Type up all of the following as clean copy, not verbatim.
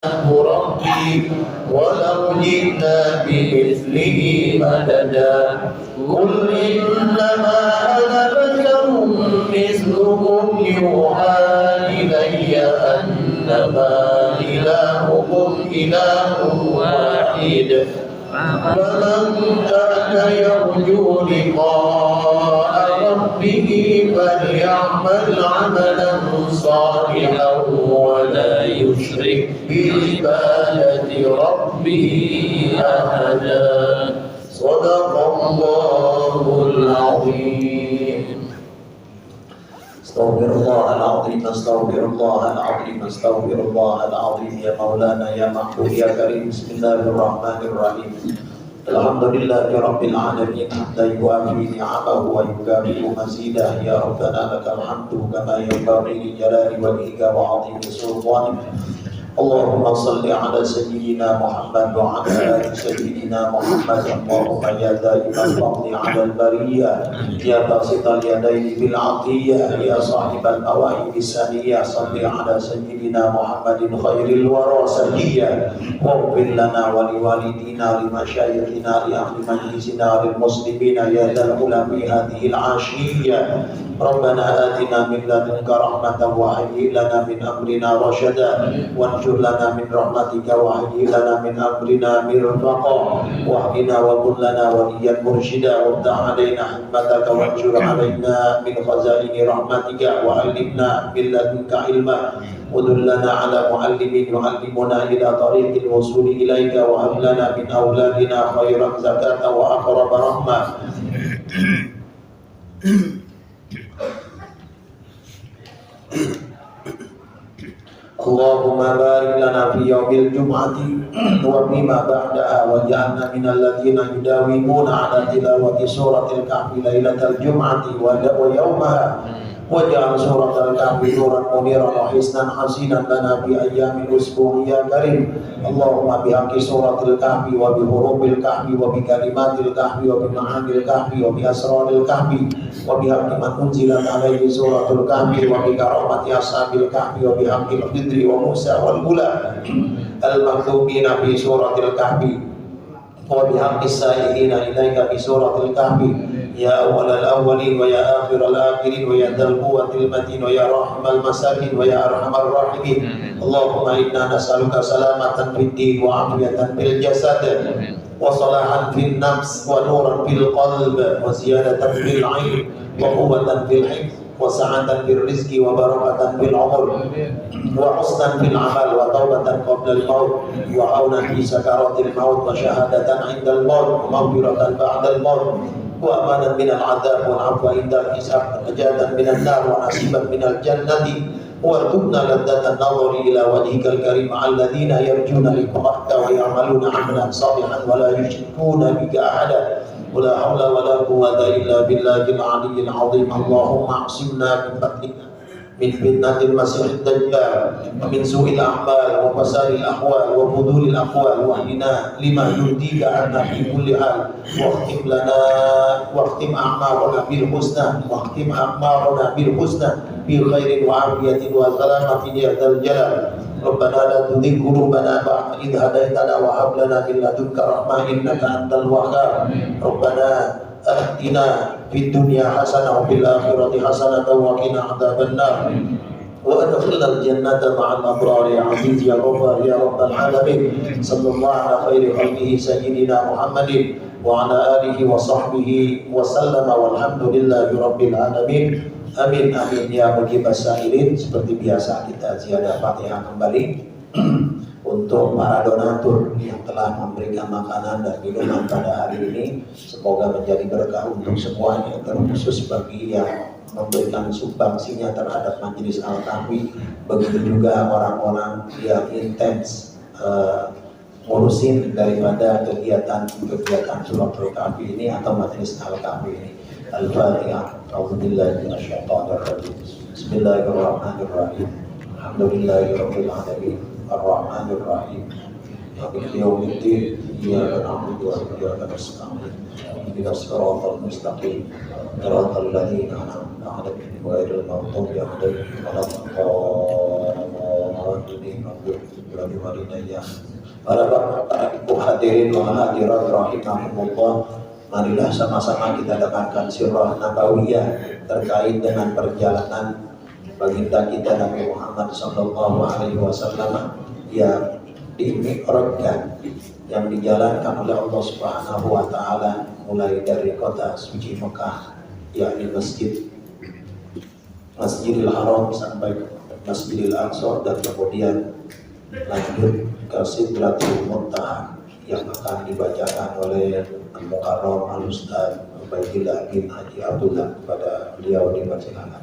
ربي ولو جئنا بمثله مددا قل إنما أنا بشر مثلكم يوحى إلي أنما إلهكم إله واحد فمن كان يرجو لقاء ربه فليعمل عملا صالحا ولا يشرك بعبادة ربه أحدا صدق الله العظيم. استغفر الله العظيم استغفر الله العظيم استغفر الله العظيم يا مولانا يا محبوب يا كريم. بسم الله الرحمن الرحيم. الحمد لله رب العالمين حتى يوافي نعمه ويكافئ مزيده. يا ربنا لك الحمد كما ينبغي لجلال وجهك وعظيم سلطانك. اللهم صل على سيدنا محمد وعلى آل سيدنا محمد. اللهم يا دائم الفضل على البرية يا باسط اليدين بالعطية يا صاحب الأوائل السنية صل على سيدنا محمد خير الورى سجية واغفر لنا ولوالدينا لمشايخنا لأهل مجلسنا للمسلمين يا ذا العلا في هذه العشية. ربنا آتنا من لدنك رحمة وهيئ لنا من أمرنا رشدا وانشر لنا من رحمتك وهيئ لنا من أمرنا مرفقا واهدنا وكن لنا وليا مرشدا وافتح علينا حكمتك وانشر علينا من خزائن رحمتك وعلمنا من لدنك علما ودلنا على معلم يعلمنا إلى طريق الوصول إليك وهب لنا من أولادنا خيرا زكاة وأقرب رحمة. اللهم بارك لنا في يوم الجمعة وفيما بعدها واجعلنا من الذين يداومون على تلاوة سورة الكهف ليلة الجمعة ويومها واجعل سورة الكهف نورا منيرا وحسنا حسينا لنا في أيام الأسبوع يا كريم. اللهم بحق سورة الكهف وبحروف الكهف وبكلمات الكهف وبمعاني الكهف وبأسرار الكهف وبحق من أنزلت عليه سورة الكهف وبكرامة أصحاب الكهف وبحق الخضر وموسى والغلام المكتوبين في سورة الكهف وبحق السائلين إليك في سورة الكهف يا أول الأولين ويا آخر الآخرين ويا ذا القوة المتين ويا راحم المساكين ويا أرحم الراحمين. اللهم إنا نسألك سلامة في الدين وعافية في الجسد وصلاحا في النفس ونورا في القلب وزيادة في العلم وقوة في الحفظ وسعة في الرزق وبركة في العمر وحسنا في العمل وتوبة قبل الموت وعونا في سكرات الموت وشهادة عند الموت ومغفرة بعد الموت وأمانا من العذاب والعفو عند الحساب ونجاة من النار ونصيبا من الجنة وارزقنا لذة النظر إلى وجهك الكريم مع الذين يرجون لقاءك ويعملون عملا صالحا ولا يشركون بك أحدا ولا حول ولا قوة إلا بالله العلي العظيم. اللهم اعصمنا من فتنة المسيح الدجال ومن سوء الأعمال وفساد الأحوال وفضول الأقوال واهدنا لما يرضيك عنا في كل حال واختم أعمارنا بالحسنى في خير وعافية وسلامة يا ذا الجلال. ربنا لا تزغ قلوبنا بعد إذ هديتنا وهب لنا من لدنك رحمة إنك أنت الوهاب. ربنا آتنا في الدنيا حسنة وفي الآخرة حسنة وقنا عذاب النار وأدخلنا الجنة مع الأبرار يا عزيز يا غفار يا رب العالمين. صلى الله على خير خلقه سيدنا محمد وعلى آله وصحبه وسلم والحمد لله رب العالمين. Amin amin ya mujibas sa'ilin. Seperti biasa kita ziarah Fatihah kembali untuk para donatur yang telah memberikan makanan dan minuman pada hari ini. Semoga menjadi berkah untuk semuanya, terkhusus bagi yang memberikan sumbangsinya terhadap Majelis Al-Kahfi. Begitu juga orang-orang yang intens ngurusin daripada kegiatan Suratul Kahfi ini atau Majelis Al-Kahfi ini. Al-Fatihah. A'udzubillahi minasyaitonir rajim. Bismillahirrahmanirrahim. Alhamdulillahirabbil alamin. Arrahmanir rahim. Maliki yaumiddin. Iyyaka na'budu wa iyyaka nasta'in. Ihdinas siratal mustaqim. Shiratal ladzina an'amta 'alaihim ghairil maghdubi 'alaihim waladdallin. walidayni wa walidayya. Para bapak ibu hadirin wa hadirat rahimahumullah, marilah sama-sama kita dengarkan sirah nabawiyah terkait dengan perjalanan baginda kita Nabi Muhammad sallallahu alaihi wasallam yang dimi'rajkan, yang dijalankan oleh Allah Subhanahu wa taala mulai dari kota suci Mekah, yakni Masjidil Haram sampai ke Masjidil Aqsa, dan kemudian lanjut ke Sidratul Muntaha yang akan dibacakan oleh Al-Mukarram Al-Ustaz Ubaidillah bin Haji Abdullah kepada beliau di perjalanan.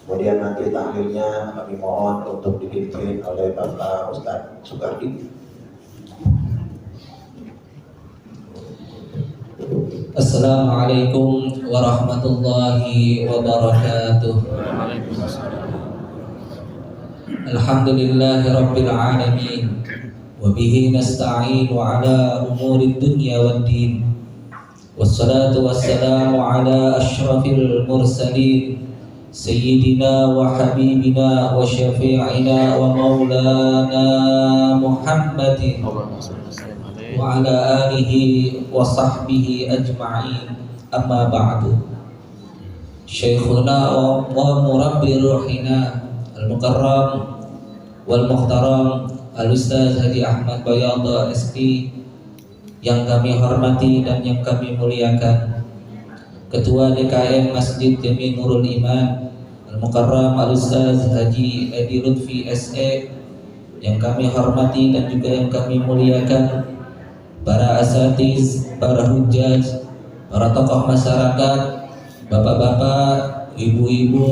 Kemudian nanti tahlilnya kami mohon untuk dipimpin oleh Bapak Ustaz Sukardi. Assalamualaikum warahmatullahi wabarakatuh. Alhamdulillahi rabbil alamin, wa bihi nasta'inu ala umuri dunya waddin, wassalatu wassalamu ala ashrafil mursalin sayyidina wa habibina wa syafi'ina wa maulana Muhammadin wa ala alihi wa sahbihi ajma'in, amma ba'du. Syekhuna wa murabbi ruhina al-mukarram wal muhtaram al-Ustaz Haji Ahmad Bayadha ST yang kami hormati dan yang kami muliakan, Ketua DKM Masjid Jami Nurul Iman Al-Mukarram Al-Ustaz Haji Edi Lutfi SE yang kami hormati dan juga yang kami muliakan, para asatiz, para hujjaj, para tokoh masyarakat, bapak-bapak, ibu-ibu,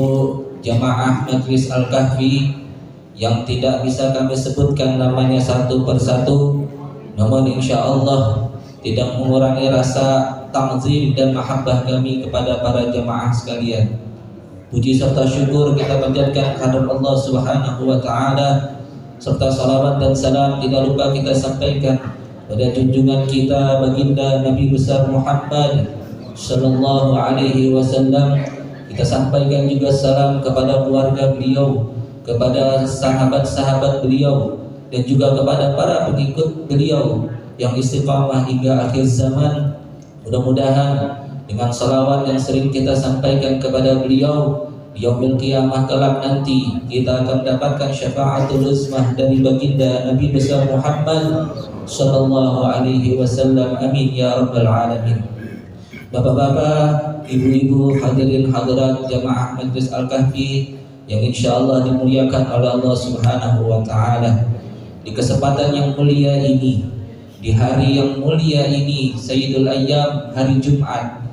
jamaah Majlis Al-Kahfi yang tidak bisa kami sebutkan namanya satu persatu, namun insya Allah tidak mengurangi rasa ta'zim dan mahabbah kami kepada para jamaah sekalian. Puji serta syukur kita panjatkan kehadirat Allah Subhanahu wa taala, serta salawat dan salam tidak lupa kita sampaikan pada junjungan kita baginda Nabi besar Muhammad sallallahu alaihi wasallam. Kita sampaikan juga salam kepada keluarga beliau, kepada sahabat-sahabat beliau, dan juga kepada para pengikut beliau yang istiqamah hingga akhir zaman. Mudah-mudahan dengan salawat yang sering kita sampaikan kepada beliau, di yaumil qiyamah kelak nanti kita akan mendapatkan syafaatul uzmah dari baginda Nabi besar Muhammad sallallahu alaihi wasallam. Amin ya rabbal alamin. Bapak-bapak, ibu-ibu, hadirin hadirat jamaah Majlis Al-Kahfi yang insyaallah dimuliakan oleh Allah Subhanahu wa taala, di kesempatan yang mulia ini, di hari yang mulia ini, Sayyidul Ayyam, hari Jumat,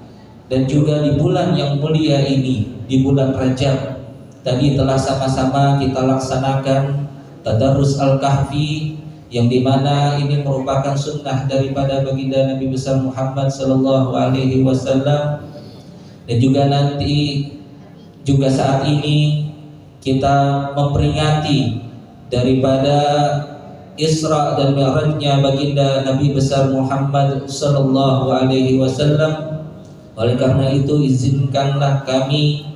dan juga di bulan yang mulia ini, di bulan Rajab, tadi telah sama-sama kita laksanakan Tadarrus Al-Kahfi, yang dimana ini merupakan sunnah daripada baginda Nabi besar Muhammad sallallahu alaihi wasallam. Dan juga nanti, juga saat ini kita memperingati daripada Isra dan Mi'rajnya baginda Nabi besar Muhammad sallallahu alaihi wasallam. Oleh karena itu izinkanlah kami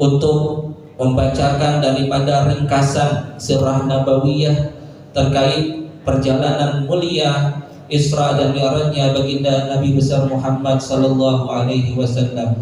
untuk membacakan daripada ringkasan sirah nabawiyah terkait perjalanan mulia Isra dan Mi'rajnya baginda Nabi besar Muhammad sallallahu alaihi wasallam.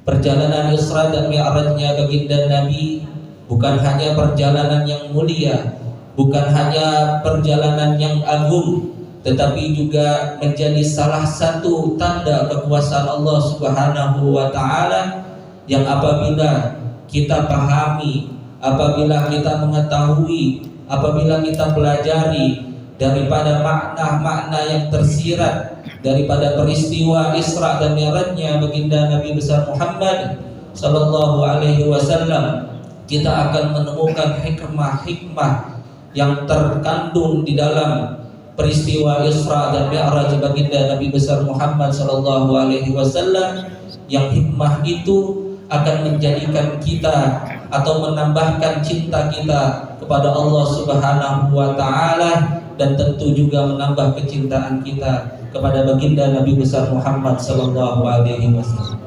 Perjalanan Isra dan Mi'rajnya baginda Nabi bukan hanya perjalanan yang mulia, bukan hanya perjalanan yang agung, tetapi juga menjadi salah satu tanda kekuasaan Allah Subhanahu wa taala yang apabila kita pahami, apabila kita mengetahui, apabila kita pelajari daripada makna-makna yang tersirat daripada peristiwa Isra dan Mi'rajnya baginda Nabi besar Muhammad sallallahu alaihi wasallam, kita akan menemukan hikmah-hikmah yang terkandung di dalam peristiwa Isra dan Mi'raj baginda Nabi besar Muhammad sallallahu alaihi wasallam, yang hikmah itu akan menjadikan kita atau menambahkan cinta kita kepada Allah Subhanahu wa taala, dan tentu juga menambah kecintaan kita kepada baginda Nabi besar Muhammad sallallahu alaihi wasallam.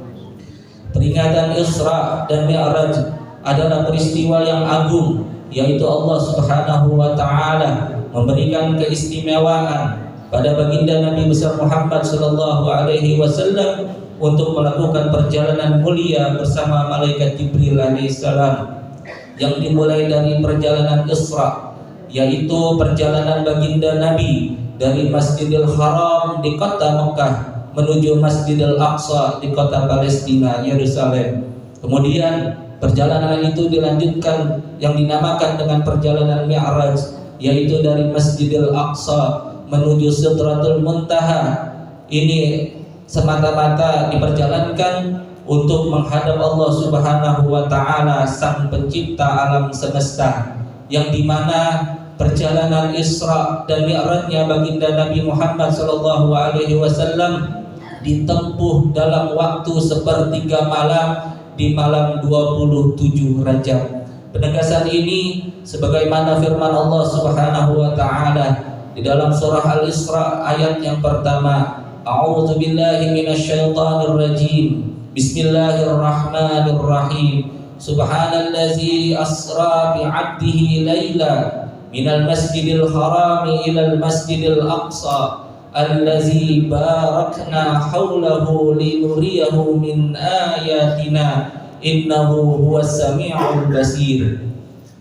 Peringatan Isra dan Mi'raj adalah peristiwa yang agung, yaitu Allah Subhanahu wa taala memberikan keistimewaan pada baginda Nabi besar Muhammad sallallahu alaihi wasallam untuk melakukan perjalanan mulia bersama malaikat Jibril alaihissalam, yang dimulai dari perjalanan Isra, yaitu perjalanan baginda Nabi dari Masjidil Haram di kota Mekah menuju Masjidil Aqsa di kota Palestina, Yerusalem. Kemudian perjalanan itu dilanjutkan yang dinamakan dengan perjalanan Mi'raj, yaitu dari Masjidil Aqsa menuju Sidratul Muntaha. Ini semata-mata diperjalankan untuk menghadap Allah Subhanahu wa taala, sang pencipta alam semesta, yang dimana perjalanan Isra dan Mi'rajnya baginda Nabi Muhammad sallallahu alaihi wasallam ditempuh dalam waktu sepertiga malam di malam 27 Rajab. Penegasan ini sebagaimana firman Allah Subhanahu wa taala di dalam surah Al-Isra ayat yang pertama, A'udzu billahi minasyaitonir rajim. Bismillahirrahmanirrahim. Subhanallazi asra bi 'abdihi laila minal masjidil harami ilal masjidil aqsa allazi barakna haulahu linuriyahu min ayatina innahu huwas sami'ul basir.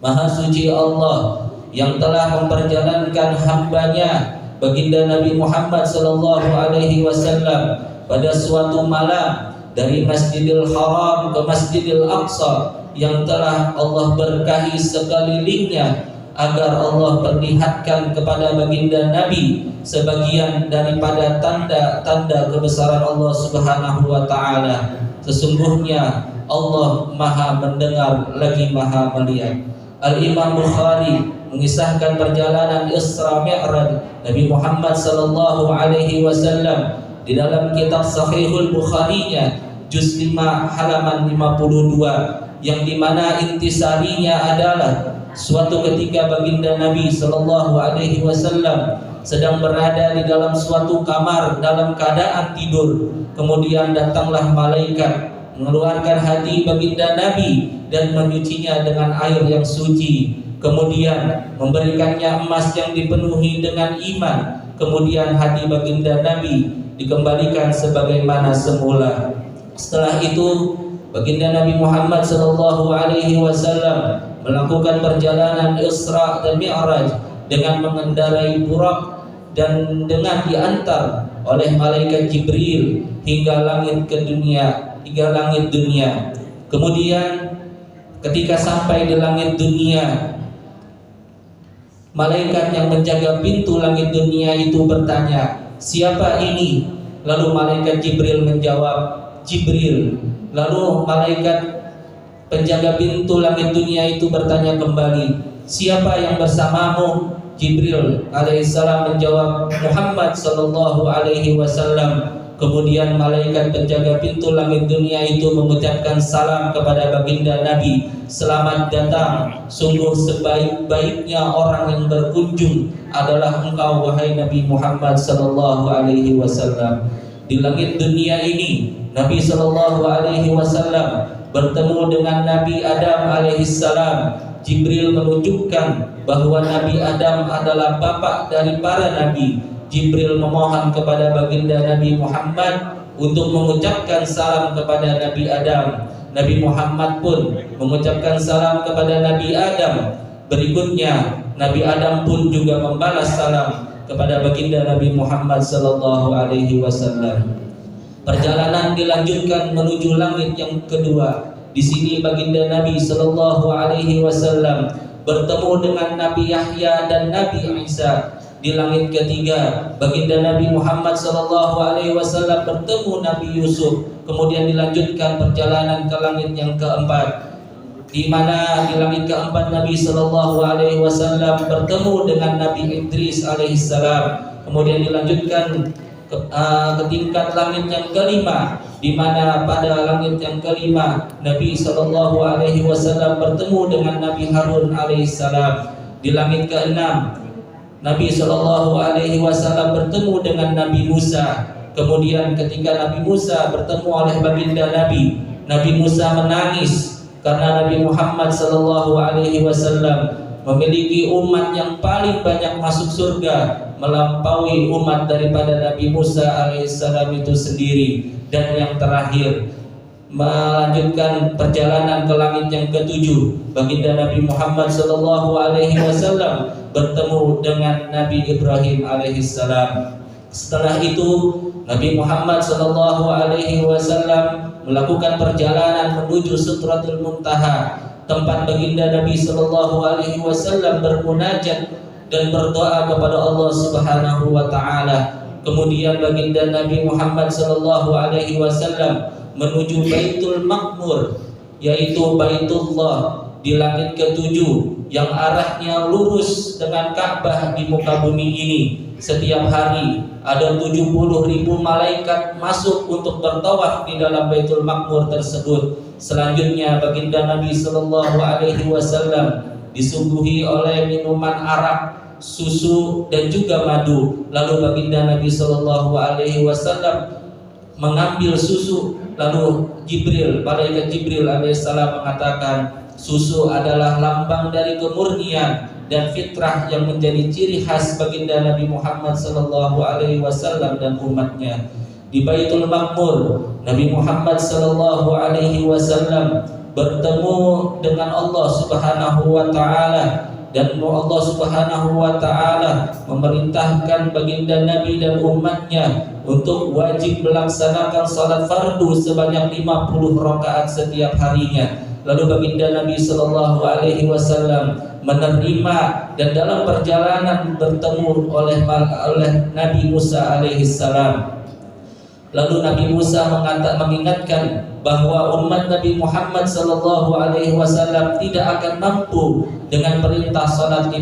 Maha suci Allah yang telah memperjalankan hambanya baginda Nabi Muhammad sallallahu alaihi wasallam pada suatu malam dari Masjidil Haram ke Masjidil Aqsa yang telah Allah berkahi sekelilingnya, agar Allah perlihatkan kepada baginda Nabi sebagian daripada tanda-tanda kebesaran Allah Subhanahu wa taala. Sesungguhnya Allah Maha mendengar lagi Maha melihat. Al-Imam Bukhari mengisahkan perjalanan Isra Mi'raj Nabi Muhammad sallallahu alaihi wasallam di dalam kitab Sahihul Bukharinya juz 5 halaman 52, yang dimana intisarinya adalah suatu ketika baginda Nabi sallallahu alaihi wasallam sedang berada di dalam suatu kamar dalam keadaan tidur. Kemudian datanglah malaikat mengeluarkan hati baginda Nabi dan menyucinya dengan air yang suci. Kemudian memberikannya emas yang dipenuhi dengan iman. Kemudian hati baginda Nabi dikembalikan sebagaimana semula. Setelah itu baginda Nabi Muhammad sallallahu alaihi wasallam melakukan perjalanan Isra dan Mi'raj dengan mengendarai burak dan dengan diantar oleh malaikat Jibril hingga langit dunia. Kemudian ketika sampai di langit dunia, malaikat yang menjaga pintu langit dunia itu bertanya, "Siapa ini?" Lalu malaikat Jibril menjawab, "Jibril." Lalu malaikat penjaga pintu langit dunia itu bertanya kembali, "Siapa yang bersamamu?" Jibril alaihissalam menjawab, "Muhammad sallallahu alaihi wasallam." Kemudian malaikat penjaga pintu langit dunia itu mengucapkan salam kepada baginda Nabi, "Selamat datang. Sungguh sebaik-baiknya orang yang berkunjung adalah engkau, wahai Nabi Muhammad sallallahu alaihi wasallam." Di langit dunia ini Nabi sallallahu alaihi wasallam bertemu dengan Nabi Adam alaihissalam. Jibril menunjukkan bahwa Nabi Adam adalah bapak dari para nabi. Jibril memohon kepada baginda Nabi Muhammad untuk mengucapkan salam kepada Nabi Adam. Nabi Muhammad pun mengucapkan salam kepada Nabi Adam. Berikutnya Nabi Adam pun juga membalas salam kepada baginda Nabi Muhammad sallallahu alaihi wasallam. Perjalanan dilanjutkan menuju langit yang kedua. Di sini baginda Nabi sallallahu alaihi wasallam bertemu dengan Nabi Yahya dan Nabi Isa. Di langit ketiga, baginda Nabi Muhammad sallallahu alaihi wasallam bertemu Nabi Yusuf. Kemudian dilanjutkan perjalanan ke langit yang keempat, di mana di langit keempat Nabi sallallahu alaihi wasallam bertemu dengan Nabi Idris alaihissalam. Kemudian dilanjutkan ke tingkat langit yang kelima, di mana pada langit yang kelima Nabi sallallahu alaihi wasallam bertemu dengan Nabi Harun alaihissalam. Di langit keenam Nabi sallallahu alaihi wasallam bertemu dengan Nabi Musa. Kemudian ketika Nabi Musa bertemu oleh baginda Nabi Musa menangis karena Nabi Muhammad sallallahu alaihi wasallam memiliki umat yang paling banyak masuk surga, melampaui umat daripada Nabi Musa alaihissalam itu sendiri. Dan yang terakhir, melanjutkan perjalanan ke langit yang ketujuh, baginda Nabi Muhammad sallallahu alaihi wasallam bertemu dengan Nabi Ibrahim alaihissalam. Setelah itu Nabi Muhammad sallallahu alaihi wasallam melakukan perjalanan menuju Sidratul Muntaha, tempat baginda Nabi sallallahu alaihi wasallam bermunajat dan berdoa kepada Allah Subhanahu wa taala. Kemudian baginda Nabi Muhammad sallallahu alaihi wasallam menuju Baitul Maqmur, yaitu Baitullah di langit ketujuh yang arahnya lurus dengan Ka'bah di muka bumi ini. Setiap hari ada 70.000 malaikat masuk untuk bertawaf di dalam Baitul Maqmur tersebut. Selanjutnya baginda Nabi sallallahu alaihi wasallam disuguhi oleh minuman arak, susu dan juga madu. Lalu baginda Nabi sallallahu alaihi wasallam mengambil susu, lalu malaikat Jibril alaihissalam mengatakan, susu adalah lambang dari kemurnian dan fitrah yang menjadi ciri khas baginda Nabi Muhammad sallallahu alaihi wasallam dan umatnya. Di Baitul Maqmur, Nabi Muhammad sallallahu alaihi wasallam bertemu dengan Allah Subhanahu wa taala, dan Allah Subhanahu wa taala memerintahkan baginda Nabi dan umatnya untuk wajib melaksanakan salat fardu sebanyak 50 rakaat setiap harinya. Lalu baginda Nabi sallallahu alaihi wasallam menerima dan dalam perjalanan bertemu oleh Nabi Musa alaihi salam. Lalu Nabi Musa mengingatkan bahwa umat Nabi Muhammad sallallahu alaihi wasallam tidak akan mampu dengan perintah salat 50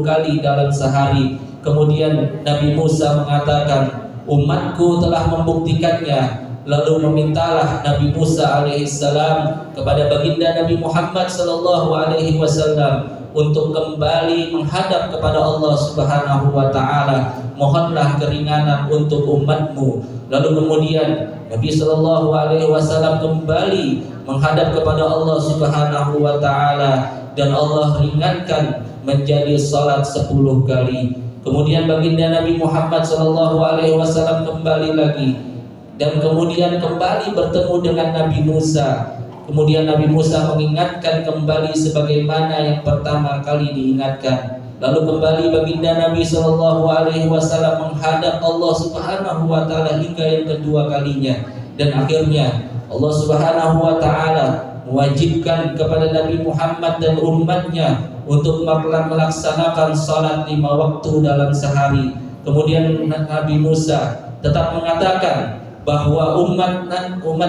kali dalam sehari. Kemudian Nabi Musa mengatakan, umatku telah membuktikannya. Lalu memintalah Nabi Musa alaihissalam kepada baginda Nabi Muhammad sallallahu alaihi wasallam untuk kembali menghadap kepada Allah Subhanahu wa taala. Mohonlah keringanan untuk umatmu. Lalu kemudian Nabi sallallahu alaihi wasallam kembali menghadap kepada Allah Subhanahu wa taala, dan Allah ringankan menjadi salat 10 kali. Kemudian baginda Nabi Muhammad sallallahu alaihi wasallam kembali lagi, dan kemudian kembali bertemu dengan Nabi Musa. Kemudian Nabi Musa mengingatkan kembali sebagaimana yang pertama kali diingatkan. Lalu kembali baginda Nabi sallallahu alaihi wasallam menghadap Allah Subhanahu wa taala hingga yang kedua kalinya, dan akhirnya Allah Subhanahu wa taala mewajibkan kepada Nabi Muhammad dan umatnya untuk melaksanakan salat 5 waktu dalam sehari. Kemudian Nabi Musa tetap mengatakan bahwa umat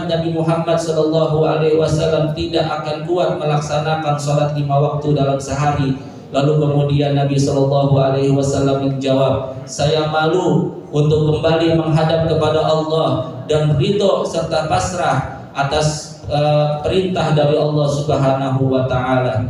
Nabi Muhammad sallallahu alaihi wasallam tidak akan kuat melaksanakan salat 5 waktu dalam sehari. Lalu kemudian Nabi sallallahu alaihi wasallam menjawab, saya malu untuk kembali menghadap kepada Allah dan ridho serta pasrah atas perintah dari Allah Subhanahu wa taala.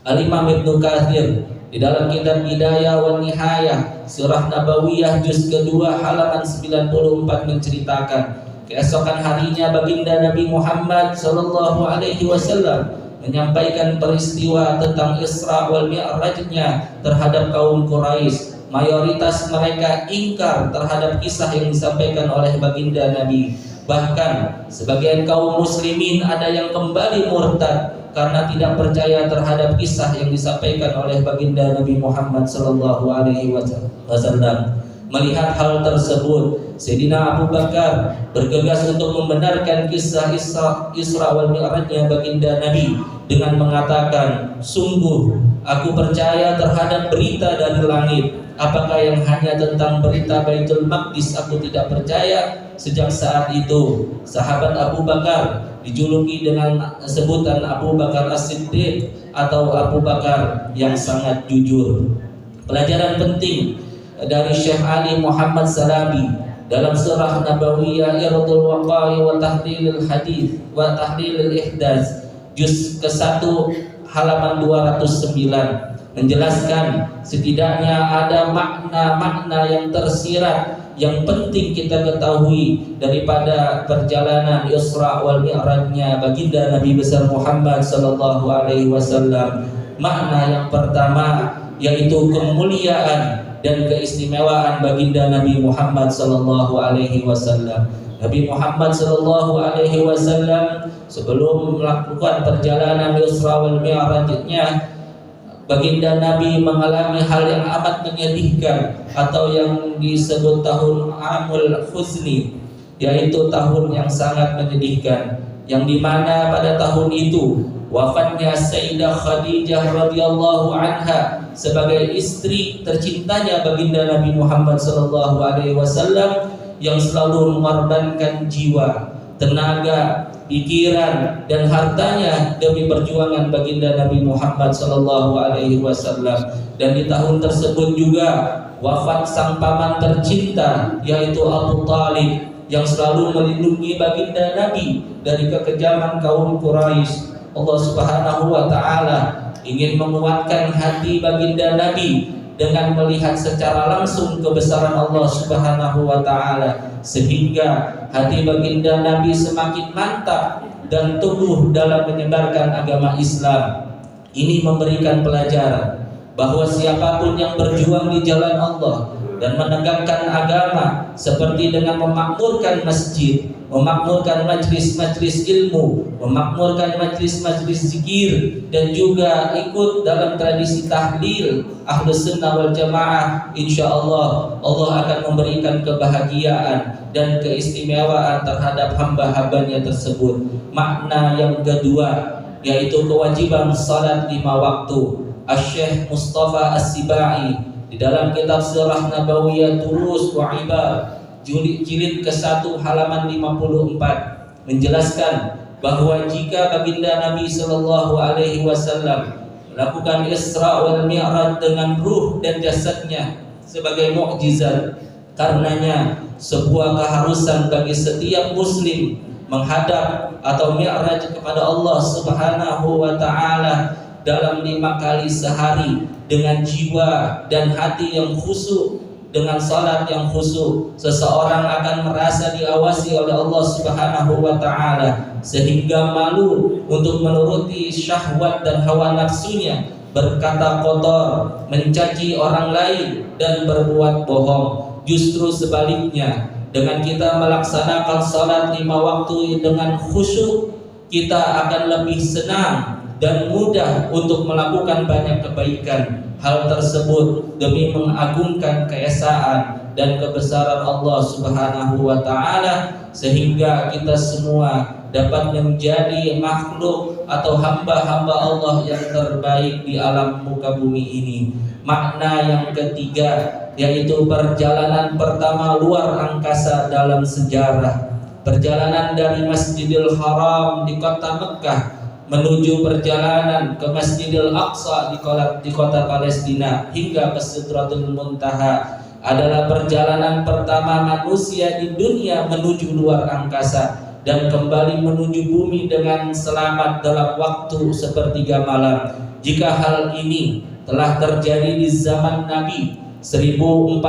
Al-Imam Ibnu Katsir di dalam kitab Bidayah wa Nihayah Surah Nabawiyah juz kedua halaman 94 menceritakan, keesokan harinya baginda Nabi Muhammad sallallahu alaihi wasallam menyampaikan peristiwa tentang Isra wal Mi'rajnya terhadap kaum Quraisy. Mayoritas mereka ingkar terhadap kisah yang disampaikan oleh baginda Nabi. Bahkan sebagian kaum muslimin ada yang kembali murtad karena tidak percaya terhadap kisah yang disampaikan oleh baginda Nabi Muhammad sallallahu alaihi wasallam. Melihat hal tersebut, Sayyidina Abu Bakar bergegas untuk membenarkan kisah Isra wal Mi'rajnya baginda Nabi dengan mengatakan, sungguh aku percaya terhadap berita dari langit. Apakah yang hanya tentang berita Baitul Maqdis aku tidak percaya? Sejak saat itu sahabat Abu Bakar dijuluki dengan sebutan Abu Bakar As-Siddiq atau Abu Bakar yang sangat jujur. Pelajaran penting dari Syekh Ali Muhammad Salabi dalam surah Nabawiyah Iradul Waqai wa Tahlilil Hadith wa Tahlilil Ihdas juz ke-1 halaman 209. menjelaskan setidaknya ada makna-makna yang tersirat yang penting kita ketahui daripada perjalanan Isra wal Mi'rajnya baginda Nabi besar Muhammad sallallahu alaihi wasallam. Makna yang pertama yaitu kemuliaan dan keistimewaan baginda Nabi Muhammad sallallahu alaihi wasallam. Nabi Muhammad sallallahu alaihi wasallam sebelum melakukan perjalanan Isra wal Mi'rajnya, baginda Nabi mengalami hal yang amat menyedihkan atau yang disebut tahun Amul Huzni, yaitu tahun yang sangat menyedihkan, yang dimana pada tahun itu wafatnya Sayyidah Khadijah radhiyallahu anha sebagai istri tercintanya baginda Nabi Muhammad sallallahu alaihi wasallam, yang selalu mengorbankan jiwa, tenaga, pikiran dan hartanya demi perjuangan baginda Nabi Muhammad sallallahu alaihi wasallam. Dan di tahun tersebut juga wafat sang paman tercinta yaitu Abu Thalib, yang selalu melindungi baginda Nabi dari kekejaman kaum Quraisy. Allah Subhanahu wa taala ingin menguatkan hati baginda Nabi dengan melihat secara langsung kebesaran Allah Subhanahu wa taala, sehingga hati baginda Nabi semakin mantap dan teguh dalam menyebarkan agama Islam. Ini memberikan pelajaran bahwa siapapun yang berjuang di jalan Allah dan menegakkan agama seperti dengan memakmurkan masjid, memakmurkan majlis-majlis ilmu, memakmurkan majlis-majlis zikir, dan juga ikut dalam tradisi tahlil Ahlus Sunnah wal Jamaah, insyaallah Allah akan memberikan kebahagiaan dan keistimewaan terhadap hamba-hambanya tersebut. Makna yang kedua yaitu kewajiban salat 5 waktu. Asy-Syaikh Mustafa As-Sibai di dalam kitab Sirah Nabawiyah Durus wa Ibar jilid ke-1 halaman 54 menjelaskan bahwa jika baginda Nabi sallallahu alaihi wasallam melakukan Isra wal Mi'raj dengan ruh dan jasadnya sebagai mukjizat, karenanya sebuah keharusan bagi setiap muslim menghadap atau mi'raj kepada Allah Subhanahu wa taala dalam 5 kali sehari dengan jiwa dan hati yang khusyuk, dengan salat yang khusyuk. Seseorang akan merasa diawasi oleh Allah Subhanahu wa taala sehingga malu untuk menuruti syahwat dan hawa nafsunya, berkata kotor, mencaci orang lain dan berbuat bohong. Justru sebaliknya, dengan kita melaksanakan salat 5 waktu dengan khusyuk, kita akan lebih senang dan mudah untuk melakukan banyak kebaikan. Hal tersebut demi mengagungkan keesaan dan kebesaran Allah Subhanahu wa taala, sehingga kita semua dapat menjadi makhluk atau hamba-hamba Allah yang terbaik di alam muka bumi ini. Makna yang ketiga yaitu perjalanan pertama luar angkasa dalam sejarah. Perjalanan dari Masjidil Haram di kota Mekah menuju perjalanan ke Masjidil Aqsa di kota Palestina hingga ke Sidratul Muntaha adalah perjalanan pertama manusia di dunia menuju luar angkasa dan kembali menuju bumi dengan selamat dalam waktu sepertiga malam. Jika hal ini telah terjadi di zaman Nabi 1400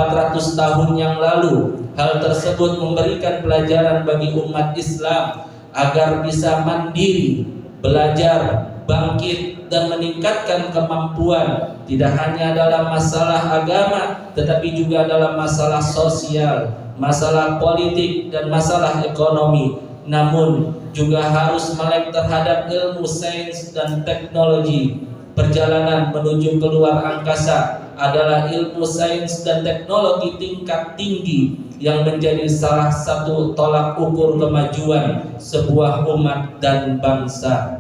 tahun yang lalu, hal tersebut memberikan pelajaran bagi umat Islam agar bisa mandiri, belajar, bangkit dan meningkatkan kemampuan tidak hanya dalam masalah agama tetapi juga dalam masalah sosial, masalah politik dan masalah ekonomi. Namun juga harus melek terhadap ilmu sains dan teknologi. Perjalanan menuju keluar angkasa adalah ilmu sains dan teknologi tingkat tinggi yang menjadi salah satu tolak ukur kemajuan sebuah umat dan bangsa.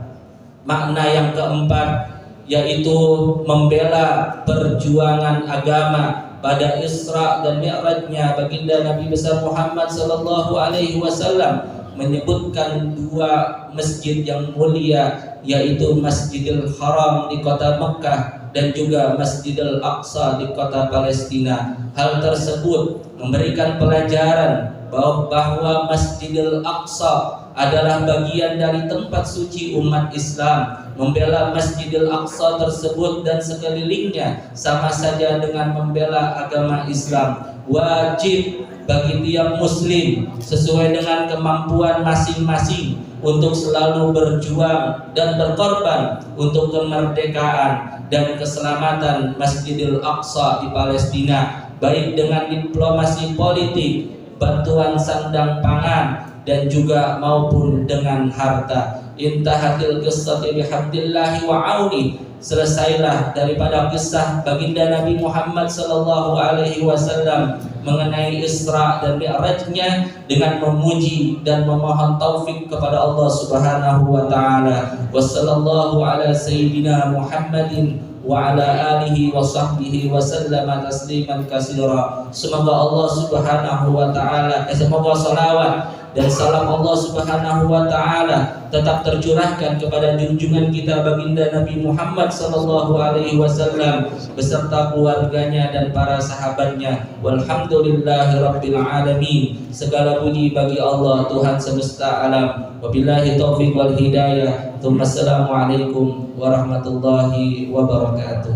Makna yang keempat yaitu membela perjuangan agama. Pada Isra dan Mi'rajnya baginda Nabi besar Muhammad sallallahu alaihi wasallam menyebutkan 2 masjid yang mulia, yaitu Masjidil Haram di kota Mekah dan juga Masjidil Aqsa di kota Palestina. Hal tersebut memberikan pelajaran bahwa Masjidil Aqsa adalah bagian dari tempat suci umat Islam membela Masjidil Aqsa tersebut dan sekelilingnya sama saja dengan membela agama Islam. Wajib bagi tiap muslim sesuai dengan kemampuan masing-masing untuk selalu berjuang dan berkorban untuk kemerdekaan dan keselamatan Masjidil Aqsa di Palestina, baik dengan diplomasi politik, bantuan sandang pangan, dan juga maupun dengan harta. Intahatil qissati bihamdillahi wa auni. Selesailah daripada kisah baginda Nabi Muhammad sallallahu alaihi wasallam mengenai Isra dan Mi'rajnya dengan memuji dan memohon taufik kepada Allah Subhanahu wa taala. Wassallallahu ala sayyidina Muhammadin wa ala alihi wa sahbihi wa sallama tasliman katsira. Semoga Allah Subhanahu wa taala semoga salawat dan salam Allah Subhanahu wa taala tetap tercurahkan kepada junjungan kita baginda Nabi Muhammad sallallahu alaihi wasallam beserta keluarganya dan para sahabatnya. Walhamdulillahirabbil alamin. Segala puji bagi Allah Tuhan semesta alam. Wabillahi taufiq wal hidayah. Assalamualaikum warahmatullahi wabarakatuh.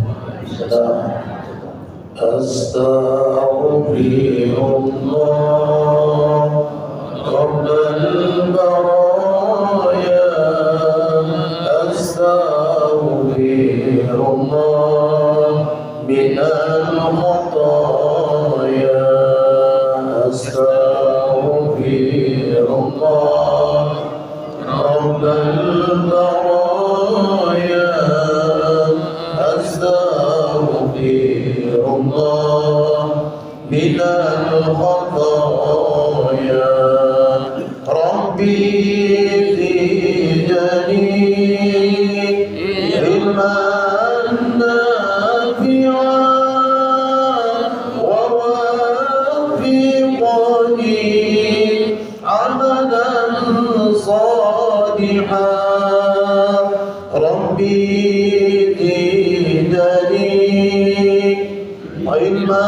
Astaghfirullah رب البرايا أستغفر الله من الخطايا أستغفر الله رب البرايا أستغفر الله من الخطايا ربي زدني علما نافعا ووفقني عملا صالحا ربي زدني علما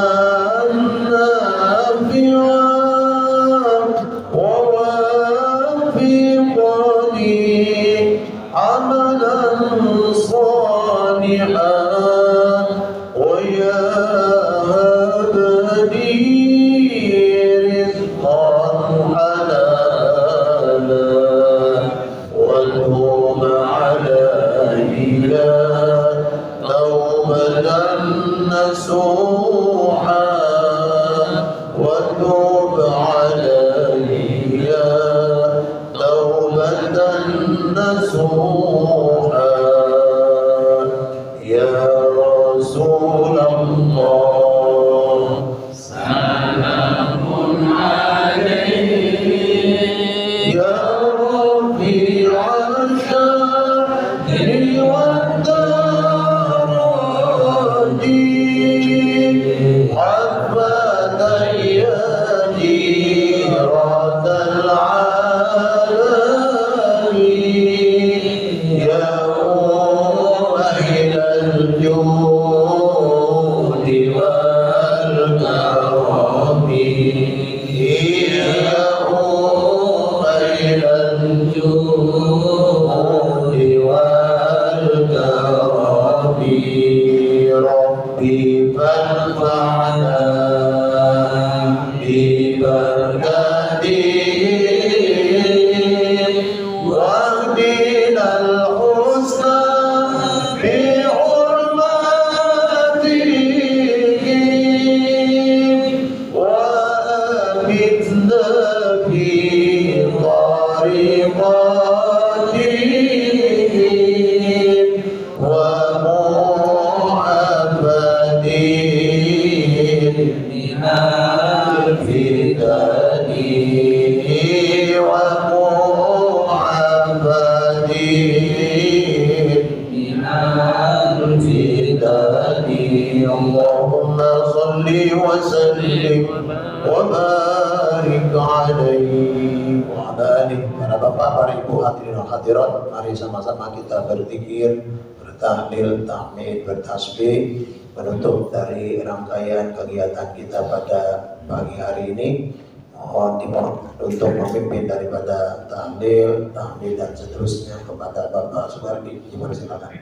اللهم صل وسلم وبارك عليه وعلى آله. Para bapak, para ibu, hadirin dan hadirat, mari sama-sama kita berzikir, bertahlil, tahmid, bertasbih menutup dari rangkaian kegiatan kita pada pagi hari ini. Timur untuk memimpin daripada tahlil dan seterusnya kepada Bapak Subardi. Silakan.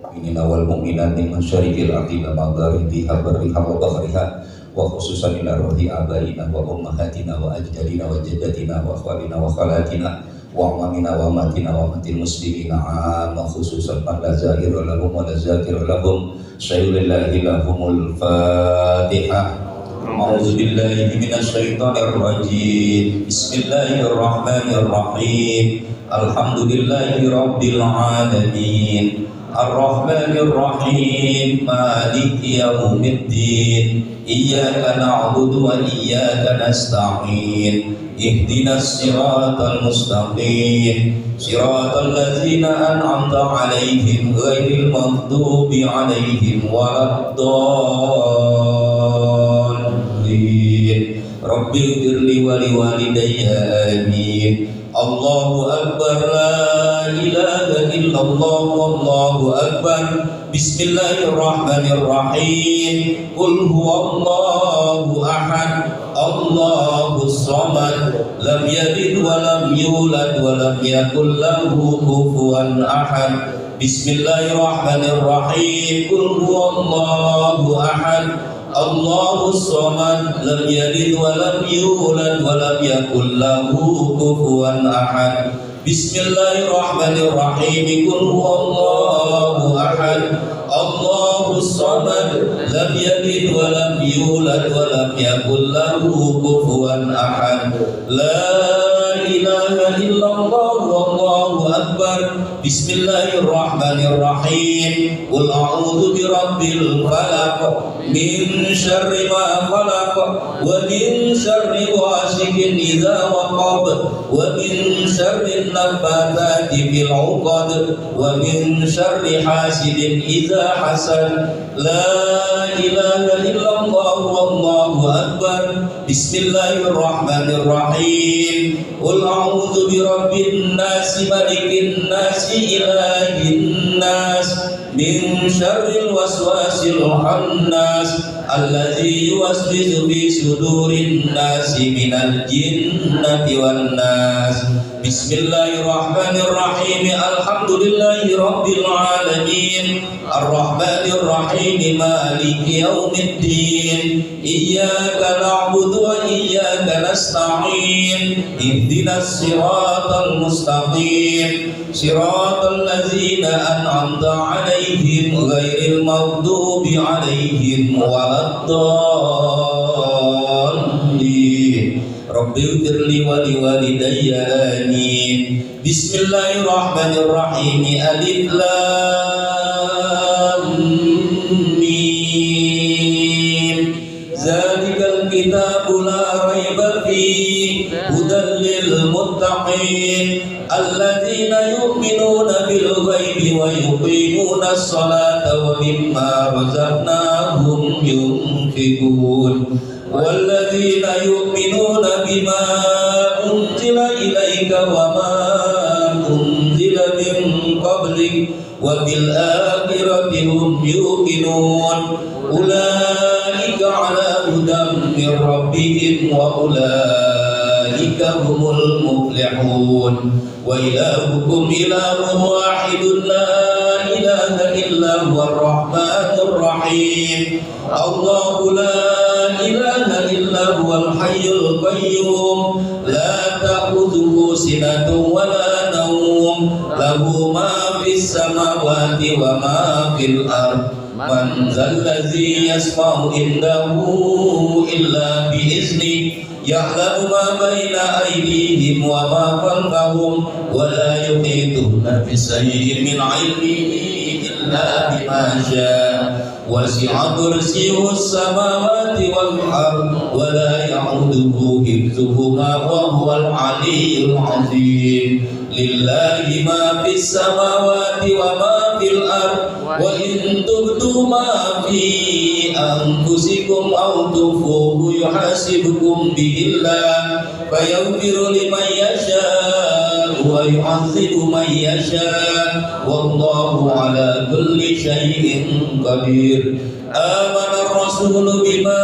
Mu'minina wal mu'minat min masyariqil ardi wa magharibiha barriha wa bahriha wa khususan ila ruhi abaina wa ummahatina wa ajdadina wa jaddatina wa akhwalina wa khalatina wa amamina wa matina wa matil muslimina amma khususan man la zahira lahum wa la zakira lahum syai'ulillahi lahumul fatihah. A'udzu billahi minasy syaithanir rajim. Bismillahirrahmanirrahim. Alhamdulillahi rabbil alamin. Ar-Rahmanir Rahim. Maliki yaumiddin. Iyyaka na'budu wa iyyaka nasta'in. Ihdinas siratal mustaqim. Siratal ladzina an'amta 'alaihim ghairil maghdubi 'alaihim waladdallin. Rabbighfirli wa liwalidayya amin. Allahu Akbar, la ilaha illallah, wallahu akbar. Bismillahirrahmanirrahim. Qul huwallahu ahad, Allahus samad, lam yalid wa lam yulad wa lam yakul lahu kufuwan ahad. Bismillahirrahmanirrahim. Qul huwallahu ahad, Allahus samad, lam yalid wa lam yulad wa lam yakul lahu kufuwan ahad. Bismillahirrahmanirrahim. Qul huwallahu ahad, Allahus samad, lam yalid wa lam yulad wa lam yakul lahu kufuwan ahad. La ilaha illallah, wallahu akbar. Bismillahirrahmanirrahim. Qul a'udzu birabbil falaq, min syarri ma khalaq, wa min syarri ghasiqin idza waqab, wa min syarri nafathati fil 'uqad, wa min syarri hasidin idza hasad. La ilaha illallah, wallahu akbar. Bismillahirrahmanirrahim. Qul a'udzu birabbin nas, malikin nas, ilahin nas, min syarril waswasil khannas, alladzi yuwaswisu fi sudurin nasi minal jinnati wan nas. Bismillahirrahmanirrahim. Alhamdulillahi rabbil alamin. Ar-Rahmanir Rahim. Maliki yaumiddin. Iyyaka na'budu wa iyyaka nasta'in. Ihdinas siratal mustaqim. Siratal ladzina an'amta 'alaihim ghairil maghdubi 'alaihim waladdallin. Rabbighfirli wa liwalidayya amin. Bismillahirrahmanirrahim. Alif lam mim. Zalikal kitabu la raiba fihi hudan lil muttaqin alladzina yu'minuna bil ghaibi wa yuqimuna as-salata wa mimma razaqnahum yunfiqun. Walladzina yu'minuna bima unzila ilaika wa ma unzila min qablik wa bil akhirati hum yuqinun. Ulaika ala hudan min rabbihim wa ulaika humul muflihun. Wa ilahukum ilahun wahidun la ilaha illa huwar rahmanur rahim. Allahu la ilaha illa huwal hayyul qayyum, la ta'khudhuhu sinatun wa la nawm, lahu ma fis samawati wa ma fil ard. Man zallazi yasma'u indahu illa bi'izni, ya'lamu ma baina aydihim wa ma khalfahum, wa la yuhituna bi shay'in min 'ilmihi illa bima syaa. Wasi'a kursiyyuhu as-samawati wal ard, wa la ya'uduhu hifdhuhuma wa huwal 'aliyyul 'azim. lillahi ma fis samawati wa ma fil ard wa in tubdu ma fi anfusikum aw tukhfuhu yuhasibukum bihillah fayaghfiru liman yasha wa yu'adzibu man yasha wallahu ala kulli syai'in qadir. Amana ar-rasulu bima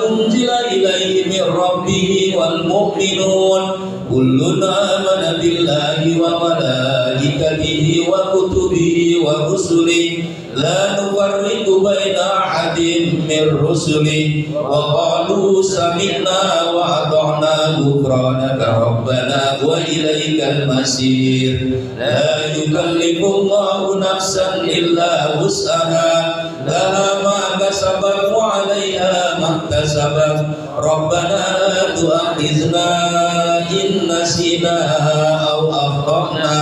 unzila ilaihi min rabbih wal mu'minun kullun amana billahi wa malaikatihi wa kutubihi wa rusulihi la nufarriqu baina ahadin min rusulihi wa qalu sami'na wa ata'na ghufranaka rabbana wa ilaikal masir. La yukallifu Allahu nafsan illa wus'aha laha ma kasabat wa 'alaiha ma kasabat rabbana la tu'akhizna in nasina aw akhtana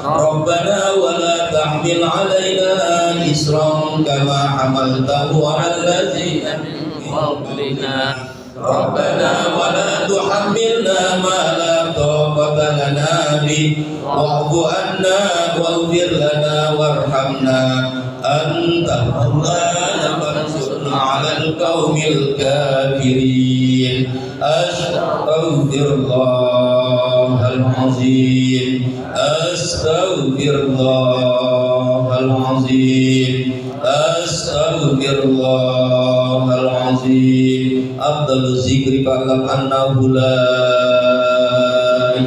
rabbana wa la tahmil 'alaina isran kama hamaltahu 'alal ladzina min qablina rabbana wa la tuhammilna ma la taqata lana bi wa'fu 'anna waghfir lana warhamna anta maulana fansurna 'alal qaumil kafirin. Astaghfirullahal azim, astaghfirullahal azim, astaghfirullahal azim. Afdaluz zikri fa'lam annahu la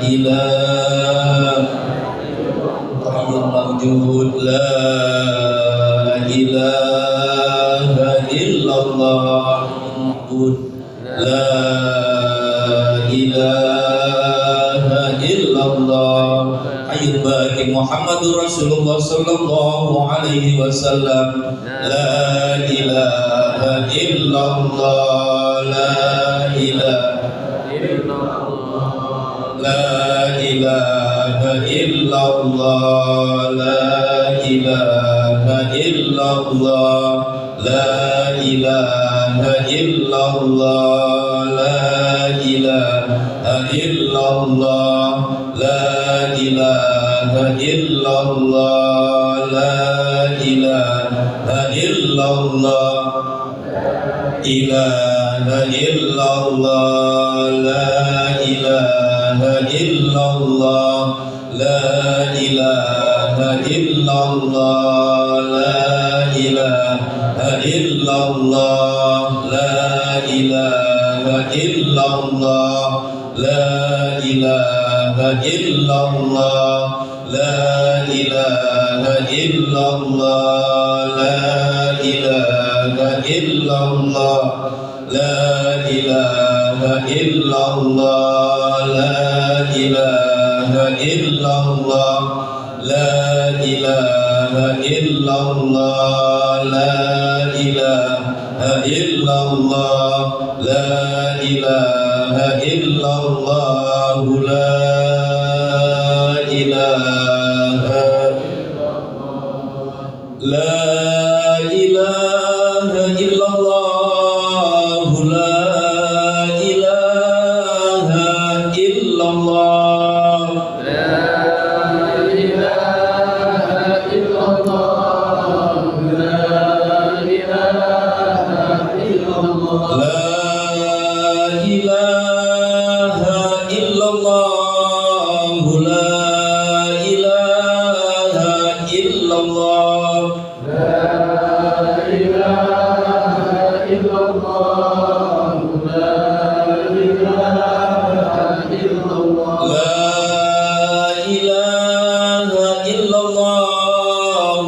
ilaha mawjud la ilaha illallah la ilaha illallah hayyul baqi Muhammadur Rasulullah sallallahu alaihi wasallam la ilaha illallah la ilaha illallah la ilaha illallah la ilaha illallah la ilaha illallah la ilaha illallah la ilaha illallah la ilaha illallah ilaha illallah la ilaha illallah la ilaha illallah la ilaha illallah la ilaha illallah la ilaha illallah la ilaha illallah la ilaha illallah la ilaha illallah la ilaha illallah la ilaha illallah la ilaha illallah la ilaha illallah la ilaha illallah la ilaha illallah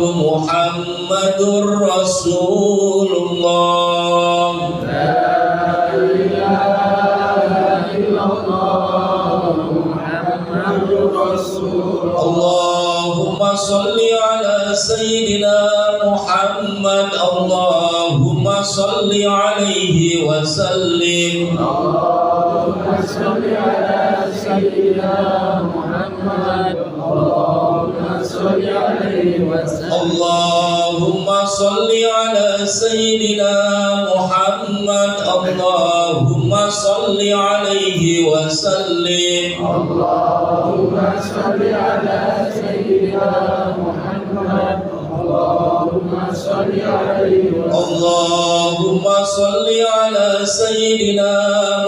Muhammadur Rasulullah. Allahumma salli ala Sayyidina Muhammad. Allahumma salli alaihi wa sallim. Allahumma salli ala Sayyidina Muhammad. Allahumma salli alaihi wa sallim. Allahumma salli ala Sayyidina Muhammad. Allahumma Allahumma salli alaihi wa sallim. Allahumma salli ala sayyidina Muhammad. Allahumma salli alaihi wa sallim. Allahumma salli ala sayyidina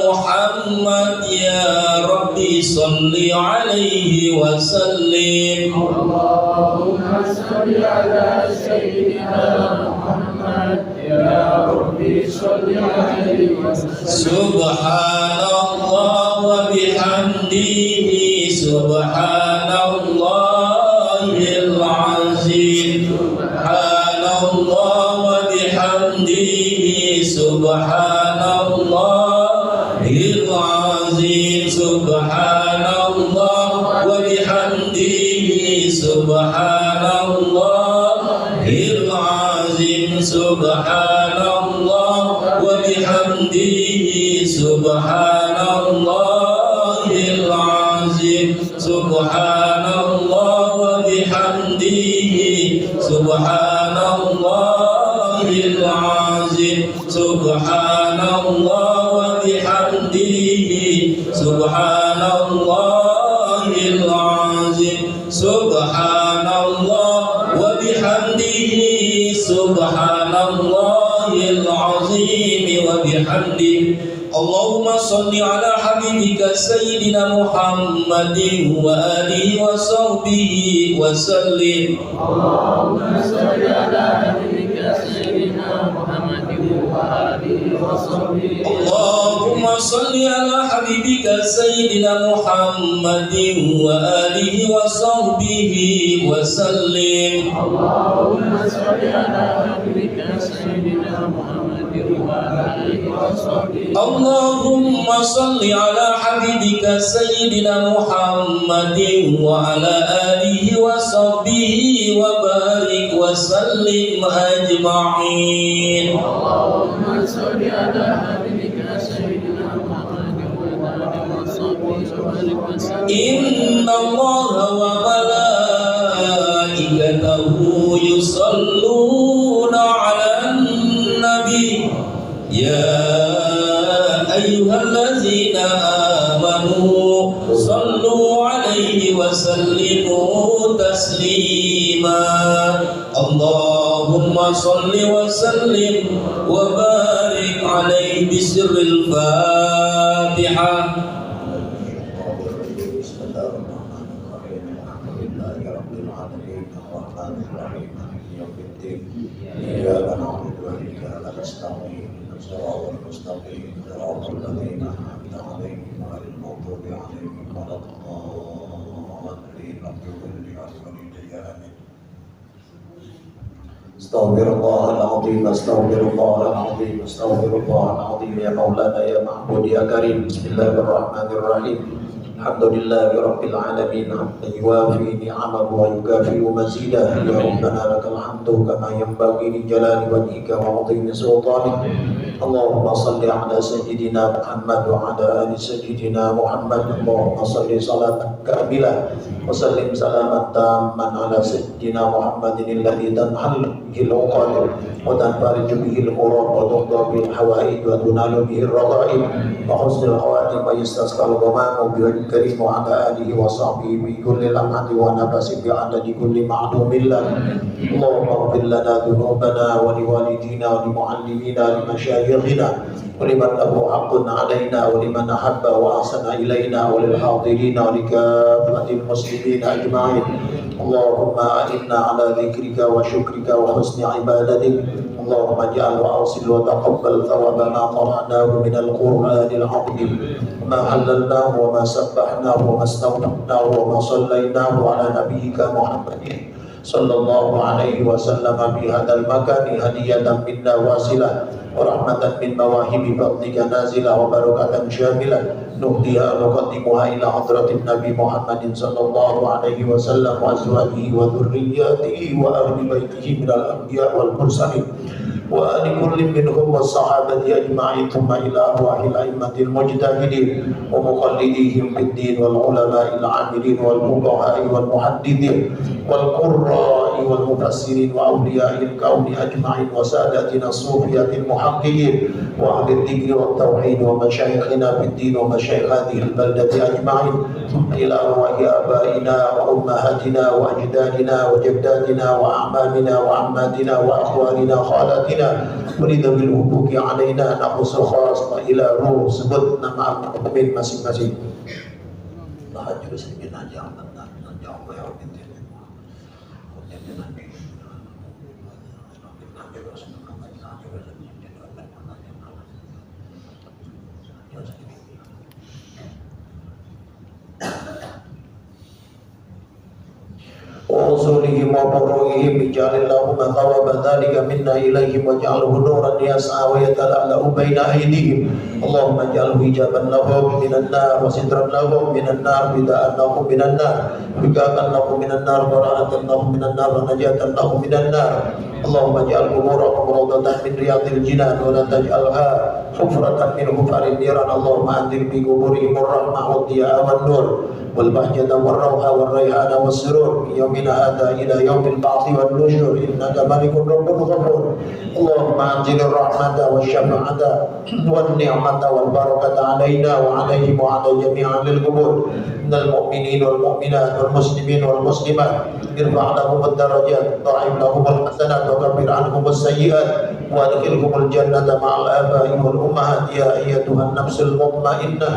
Muhammad ya Rabbi salli alaihi wa sallim. Allahumma salli ala sayyidina Muhammad ya Rabbi salli alaihi wa sallim. Subhanallah wa bihamdihi subhanallahil azim. Subhanallah wa bihamdihi subhanallahil azim. Subhanallah wa bihamdihi subhanallahil azim. Subhanallah wa bihamdihi subhanallahil azim. Subhanallah wa bihamdihi subhanallahil azim. Subhanallah wa bihamdihi subhanallahil azim. Subhanallah wa bihamdihi subhanallahil azim wa bihamdihi. Allahumma salli ala habibika sayyidina Muhammadin wa alihi wa sahbihi wa sallim. Allahumma salli ala habibika sayyidina Muhammadin wa alihi wa sahbihi. Allahumma salli ala habibika sayyidina Muhammadin wa alihi wa sahbihi wa sallim. Allahumma salli ala habibika sayyidina Muhammadin wa alihi wa sahbihi. Allahumma salli ala habibika sayyidina Muhammadin wa ala alihi wa sahbihi wa barik wa sallim ajma'in. Allahumma salli ala habibika sayyidina Muhammadin wa alihi wa sahbihi wa barik wa sallim. Inna Allaha wa malaikatahu yusalluna 'alan nabi ya ayyuhallazina amanu sallu 'alaihi wa sallimu taslima. Allahumma salli wa sallim wa barik 'alaihi bisirril Fatihah. إياك نعبد وإياك نستعين صراط المستقيم صراط الذين أنعمت عليهم غير المغضوب عليهم ولا الضالين استغفر الله العظيم استغفر الله العظيم استغفر الله العظيم يا مولانا يا معبود يا كريم. بسم الله الرحمن الرحيم. الحمد لله رب العالمين حمدا يوافي نعمه ويكافئ مزيده. يا ربنا لك الحمد كما ينبغي لجلال وجهك وعظيم سلطانك. اللهم صل على سيدنا محمد وعلى ال سيدنا محمد. اللهم صل صلاة كاملة وسلم سلاما تاما على سيدنا محمد الذي تنحل به العقد وتنفرج به الكرب وتقضى به الحوائج وتنال به الرغائب وحسن الخواتم ويستسقى الغمام بوجه الكريم وعلى اله وصحبه بكل لمحه ونفس بعدد كل معلوم لك. اللهم اغفر لنا ذنوبنا ولوالدينا ولمعلمينا ولمشايخنا ولمن له حق علينا ولمن احب واحسن الينا وللحاضرين ولكافه المسلمين اجمعين. اللهم اعنا على ذكرك وشكرك وحسن عبادتك. اللهم اجعل واوصل وتقبل ثواب ما قرأناه من القرآن العظيم وما حللناه وما سبحناه وما استغفرناه وما صليناه على نبيك محمد صلى الله عليه وسلم بهذا المكان هدية منا واصلة ورحمة من مواهب فضلك نازلة وبركة شاملة نهديها نقدمها إلى حضرة النبي محمد صلى الله عليه وسلم وأزواجه وذرياته وأهل بيته من الأنبياء والمرسلين وآل كل منهم والصحابة أجمعين ثم إلى أرواح الأئمة المجتهدين ومقلديهم في الدين والعلماء العاملين والفقهاء والمحدثين والقراء والمفسرين وأولياء الكون أجمعين وسادتنا الصوفية المحققين وأهل الذكر والتوحيد ومشايخنا في الدين ومشايخ هذه البلدة أجمعين إلى أرواح آبائنا وأمهاتنا وأجدادنا وجداتنا وأعمامنا وعماتنا وأخوالنا خالاتنا ولذوي الحقوق علينا نخص خاصة إلى روح sebut nama mukmin masing-masing. Tahajud sedikit aja ورسولهم وبروئهم اجعل اللهم ثواب ذلك منا إليهم واجعله نورا يسعى ويتلألأ بين أيديهم اللهم اجعله حجابا لهم من النار وسترا لهم من النار بداء لهم من النار وقاء لهم من النار براءة لهم من النار ونجاة لهم من النار اللهم اجعل قبورهم روضة من رياض الجنان ولا تجعلها حفرة من حفر النيران اللهم أنزل في قبورهم الرحمة والضياء والنور والبهجة والروحة والريحان والسرور من يومنا هذا إلى يوم البعث والنشور إنك ملك رب غفور اللهم أنزل الرحمة والشفاعة والنعمة والبركة علينا وعليهم وعلى جميع أهل القبور من المؤمنين والمؤمنات والمسلمين والمسلمات ارفع لهم الدرجات ضاعف لهم الحسنات وكفر عنهم السيئات وادخلهم الجنة مع الآباء والأمهات يا أيتها النفس المطمئنة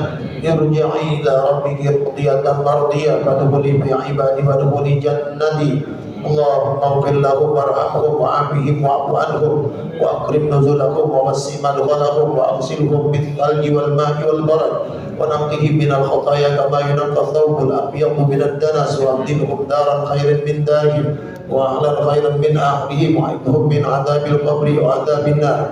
ارجعي إلى ربك راضية مرضية فادخلي في عبادي وادخلي جنتي اللهم اغفر لهم وارحمهم وعافهم واعف عنهم واكرم نزلهم ووسع مدخلهم واغسلهم بالثلج والماء والبرد ونقهم من الخطايا كما ينقى الثوب الابيض من الدنس وابدلهم دارا خيرا من دارهم واهلا خيرا من اهلهم وعدهم من عذاب القبر وعذاب النار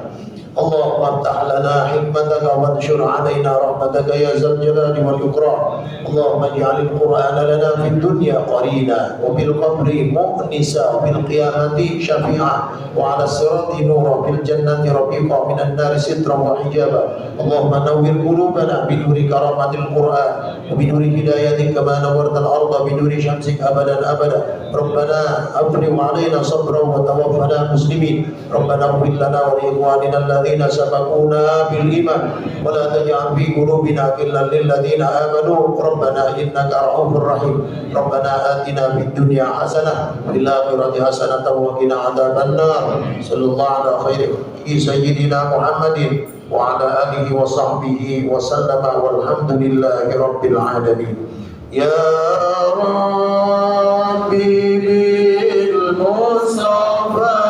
اللهم افتح لنا حكمتك وانشر علينا رحمتك يا ذا الجلال والإكرام اللهم اجعل القرآن لنا في الدنيا قرينا وفي القبر مؤنسا وفي القيامة شفيعا وعلى الصراط نورا في الجنة رفيقا من النار سترا وحجابا اللهم نور قلوبنا بنور كرامة القرآن وبنور هدايتك كما نورت الأرض بنور شمسك أبدا أبدا ربنا أفرغ علينا صبرا وتوفنا مسلمين ربنا اغفر لنا ولإخواننا الذين سبقونا بالإيمان ولا تجعل في قلوبنا غلا للذين آمنوا ربنا إنك رؤوف رحيم ربنا آتنا في الدنيا حسنة وفي الآخرة حسنة وقنا عذاب النار صلى الله على خير سيدنا محمد وعلى آله وصحبه وسلم والحمد لله رب العالمين يا ربي بالمصطفى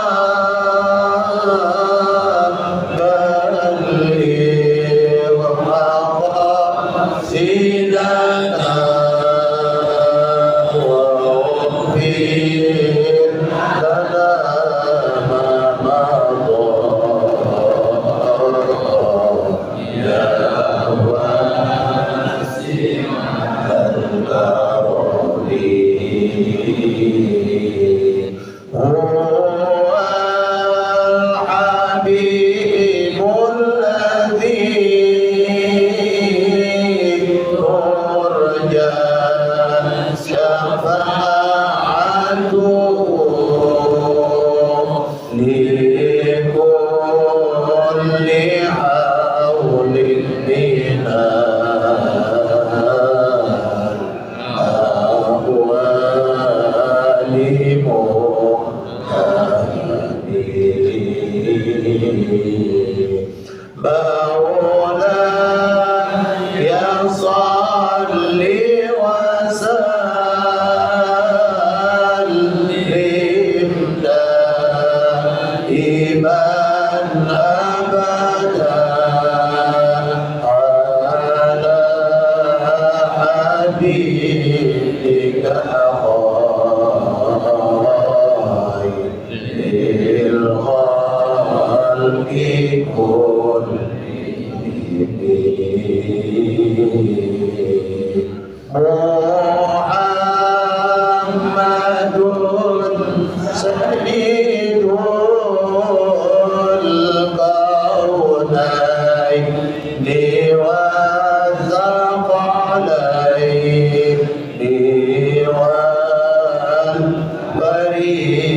Hari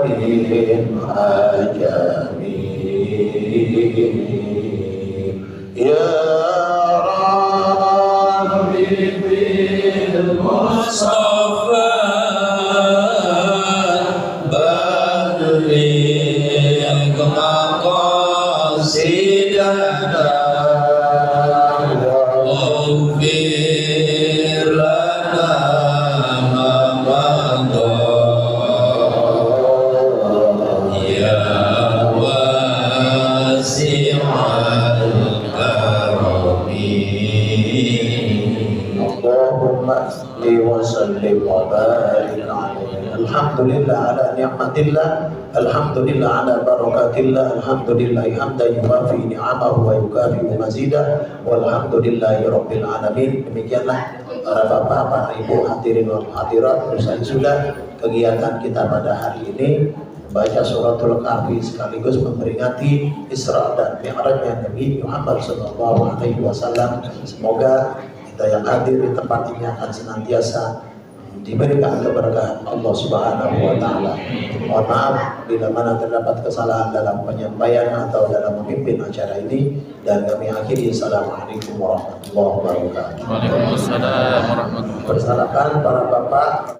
من عجمي يا ربي بالمصطفى بلغ مقاصدنا واغفر لنا ما مضى يا واسع الكرم اللهم صل وسلم وبارك عليه الحمد لله على نعمة الله الحمد لله على بركات الله الحمد لله حمدا يوافي نعمه ويكافئ مزيده والحمد لله رب العالمين. Demikianlah para bapak, para ibu, hadirin wal hadirat, usai sudah kegiatan kita pada hari ini baca suratul kahfi sekaligus memperingati Isra dan Mi'rajnya Nabi Muhammad SAW. Semoga kita yang hadir di tempat ini akan senantiasa diberikan keberkahan Allah Subhanahu wa taala. Mohon maaf bila mana terdapat kesalahan dalam penyampaian atau dalam memimpin acara ini, dan kami akhiri. Assalamualaikum warahmatullahi wabarakatuh. Waalaikumsalam warahmatullahi wabarakatuh. Persilakan para bapak